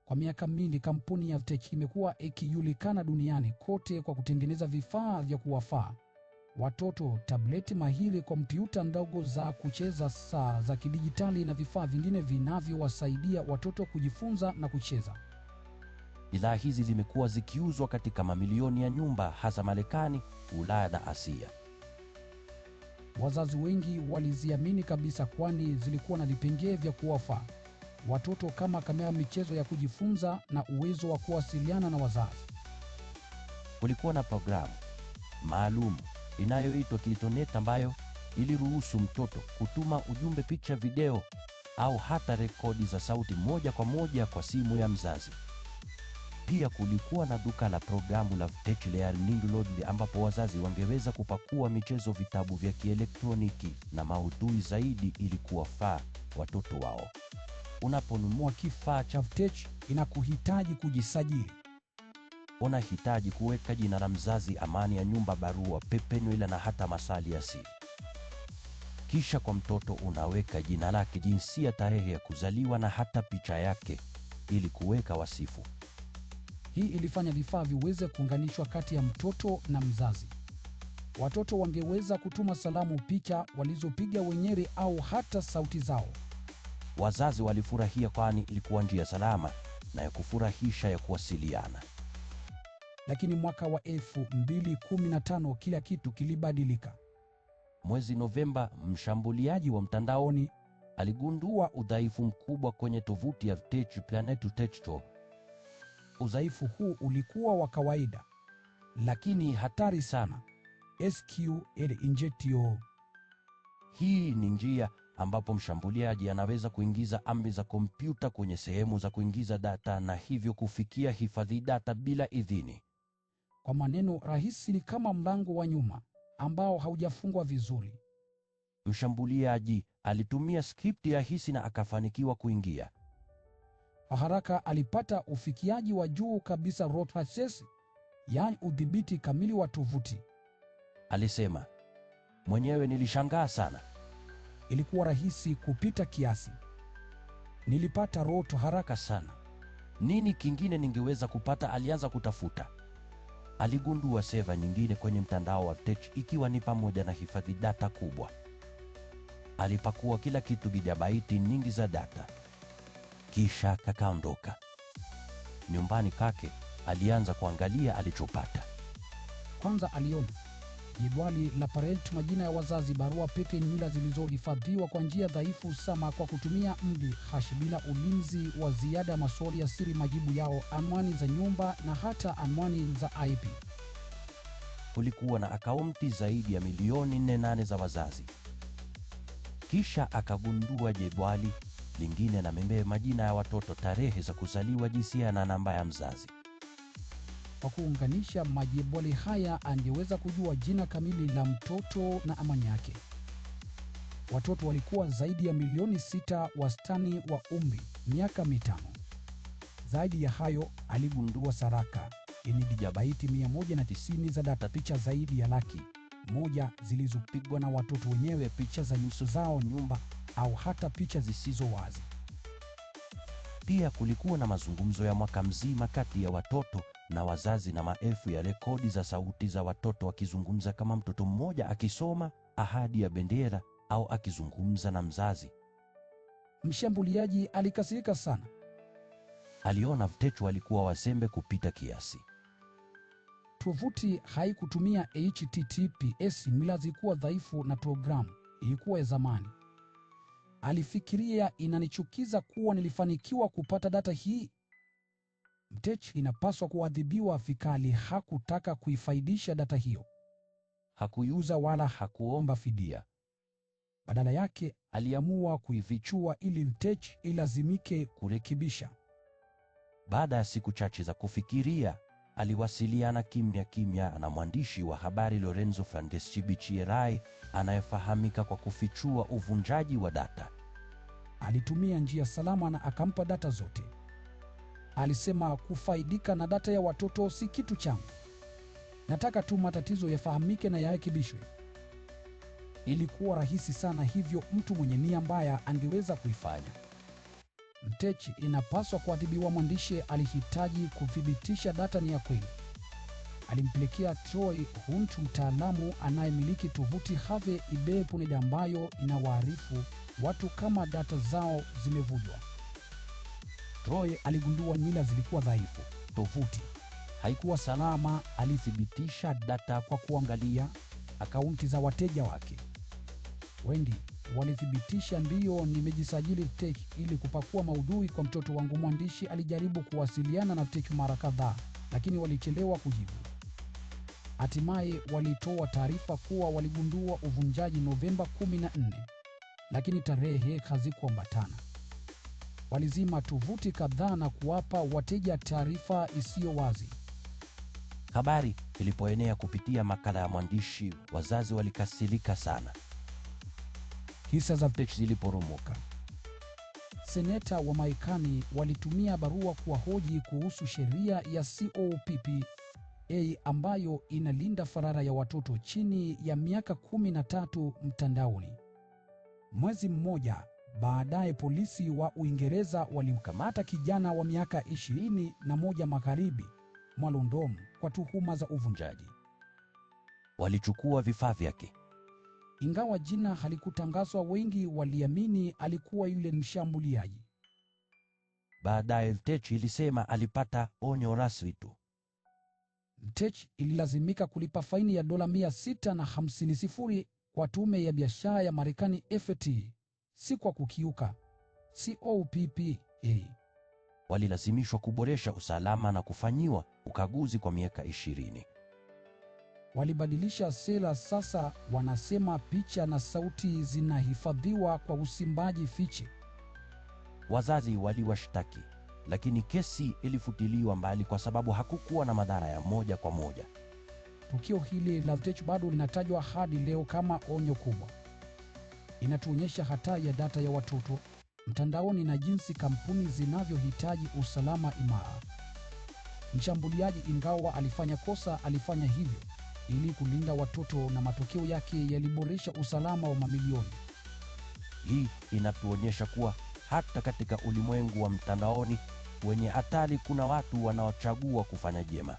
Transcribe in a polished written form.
Kwa miaka mingi kampuni ya Avtech imekuwa ikijulikana duniani kote kwa kutengeneza vifaa vya kuwafaa watoto, tableti mahiri, kompyuta ndogo za kucheza, saa za kidijitali na vifaa vingine vinavyowasaidia watoto kujifunza na kucheza. Bidhaa hizi zimekuwa zikiuzwa katika mamilioni ya nyumba, hasa Marekani, Ulaya na Asia. Wazazi wengi waliziamini kabisa, kwani zilikuwa na vipengele vya kuwafaa watoto kama kamera, michezo ya kujifunza na uwezo wa kuwasiliana na wazazi. Kulikuwa na programu maalum inayoitwa KidNet ambayo iliruhusu mtoto kutuma ujumbe, picha, video au hata rekodi za sauti moja kwa moja kwa simu ya mzazi. Pia kulikuwa na duka la programu la Avtech Learning Lodge ambapo wazazi wangeweza kupakua michezo, vitabu vya kielektroniki na maudhui zaidi ili kuwafaa watoto wao. Unaponunua kifaa cha Avtech inakuhitaji kujisajili. Unahitaji kuweka jina la mzazi, anwani ya nyumba, barua pepe, nywila na hata maswali ya siri. Kisha kwa mtoto unaweka jina lake, jinsia, tarehe ya kuzaliwa na hata picha yake ili kuweka wasifu. Hii ilifanya vifaa viweze kuunganishwa kati ya mtoto na mzazi. Watoto wangeweza kutuma salamu, picha walizopiga wenyewe au hata sauti zao. Wazazi walifurahia, kwani ilikuwa njia salama na ya kufurahisha ya kuwasiliana. Lakini mwaka wa 2015 kila kitu kilibadilika. Mwezi Novemba, mshambuliaji wa mtandaoni aligundua udhaifu mkubwa kwenye tovuti ya Avtech Planet2Tech. Udhaifu huu ulikuwa wa kawaida, lakini hatari sana. SQL injection. Hii ni njia ambapo mshambuliaji anaweza kuingiza amri za kompyuta kwenye sehemu za kuingiza data na hivyo kufikia hifadhi data bila idhini. Kwa maneno rahisi, ni kama mlango wa nyuma ambao haujafungwa vizuri. Mshambuliaji alitumia skripti ya hisi na akafanikiwa kuingia. Kwa haraka alipata ufikiaji wa juu kabisa, root access, yaani udhibiti kamili wa tovuti. Alisema, mwenyewe nilishangaa sana. Ilikuwa rahisi kupita kiasi. Nilipata root haraka sana. Nini kingine ningeweza kupata? Alianza kutafuta. Aligundua seva nyingine kwenye mtandao wa Avtech, ikiwa ni pamoja na hifadhi data kubwa. Alipakua kila kitu, gigabaiti nyingi za data. Kisha kakaondoka. Nyumbani kake alianza kuangalia alichopata. Kwanza aliona jedwali la parent, majina ya wazazi, barua pepe, nywila zilizohifadhiwa kwa njia dhaifu sana kwa kutumia hash bila ulinzi wa ziada, maswali ya siri, majibu yao, anwani za nyumba na hata anwani za IP. Kulikuwa na akaunti zaidi ya milioni 48 za wazazi. Kisha akagundua jedwali lingine na majina ya watoto, tarehe za kuzaliwa, jinsia na namba ya mzazi. Kwa kuunganisha majedwali haya angeweza kujua jina kamili la mtoto na anwani yake. Watoto walikuwa zaidi ya milioni 6, wastani wa umri miaka 5. Zaidi ya hayo, aligundua saraka yenye gigabaiti 190 za data, picha zaidi ya 100,000 zilizopigwa na watoto wenyewe, picha za nyuso zao, nyumba au hata picha zisizo wazi. Pia kulikuwa na mazungumzo ya mwaka mzima kati ya watoto na wazazi na maelfu ya rekodi za sauti za watoto wakizungumza, kama mtoto mmoja akisoma ahadi ya bendera au akizungumza na mzazi. Mshambuliaji alikasirika sana. Aliona Avtech walikuwa wazembe kupita kiasi. Tovuti haikutumia HTTPS, mila zilikuwa dhaifu na programu ilikuwa ya zamani. Alifikiria, inanichukiza kuwa nilifanikiwa kupata data hii. Avtech inapaswa kuadhibiwa vikali. Hakutaka kuifaidisha data hiyo. Hakuiuza wala hakuomba fidia. Badala yake, aliamua kuifichua ili Avtech ilazimike kurekebisha. Baada ya siku chache za kufikiria, aliwasiliana kimya na mwandishi wa habari Lorenzo Fandeschi, anayefahamika kwa kufichua uvunjaji wa data. Alitumia njia salama na akampa data zote. Alisema, kufaidika na data ya watoto si kitu changu. Nataka tu matatizo yafahamike na yarekebishwe. Ilikuwa rahisi sana, hivyo mtu mwenye nia mbaya angeweza kuifanya. Mtech inapaswa kuadhibiwa. Mwandishi alihitaji kuthibitisha data ni ya kweli. Alimpelekea Troy Hunt, mtaalamu anayemiliki tovuti Harvey eBay punde ambayo inawaarifu watu kama data zao zimevujwa. Troy aligundua nywila zilikuwa dhaifu. Tovuti haikuwa salama. Alithibitisha data kwa kuangalia akaunti za wateja wake. Wengi walithibitisha, ndiyo, nimejisajili Tech ili kupakua maudhui kwa mtoto wangu. Mwandishi alijaribu kuwasiliana na Tech mara kadhaa, lakini walichelewa kujibu. Hatimaye walitoa taarifa kuwa waligundua uvunjaji Novemba 14, lakini tarehe hazikuambatana. Walizima tovuti kadhaa na kuwapa wateja taarifa isiyo wazi. Habari ilipoenea kupitia makala ya mwandishi, wazazi walikasirika sana. Hisa za Tech ziliporomoka. Seneta wa Marekani walitumia barua kuwahoji kuhusu sheria ya COPPA ambayo inalinda faragha ya watoto chini ya miaka 13 mtandaoni. Mwezi mmoja baadaye, polisi wa Uingereza walimkamata kijana wa miaka 21 magharibi mwa London kwa tuhuma za uvunjaji. Walichukua vifaa vyake. Ingawa jina halikutangazwa, wengi waliamini alikuwa yule mshambuliaji. Baadaye Tech ilisema alipata onyo rasmi tu. Tech ililazimika kulipa faini ya dola 650 kwa tume ya biashara ya Marekani FTC, si kwa kukiuka COPPA. Walilazimishwa kuboresha usalama na kufanyiwa ukaguzi kwa miaka 20. Walibadilisha sera. Sasa wanasema picha na sauti zinahifadhiwa kwa usimbaji fiche. Wazazi waliwashtaki, lakini kesi ilifutiliwa mbali kwa sababu hakukuwa na madhara ya moja kwa moja. Tukio hili la Tech bado linatajwa hadi leo kama onyo kubwa. Inatuonyesha hatari ya data ya watoto mtandaoni na jinsi kampuni zinavyohitaji usalama imara. Mshambuliaji, ingawa alifanya kosa, alifanya hivyo ili kulinda watoto, na matokeo yake yaliboresha usalama wa mamilioni. Hii inatuonyesha kuwa hata katika ulimwengu wa mtandaoni wenye hatari, kuna watu wanaochagua kufanya jema.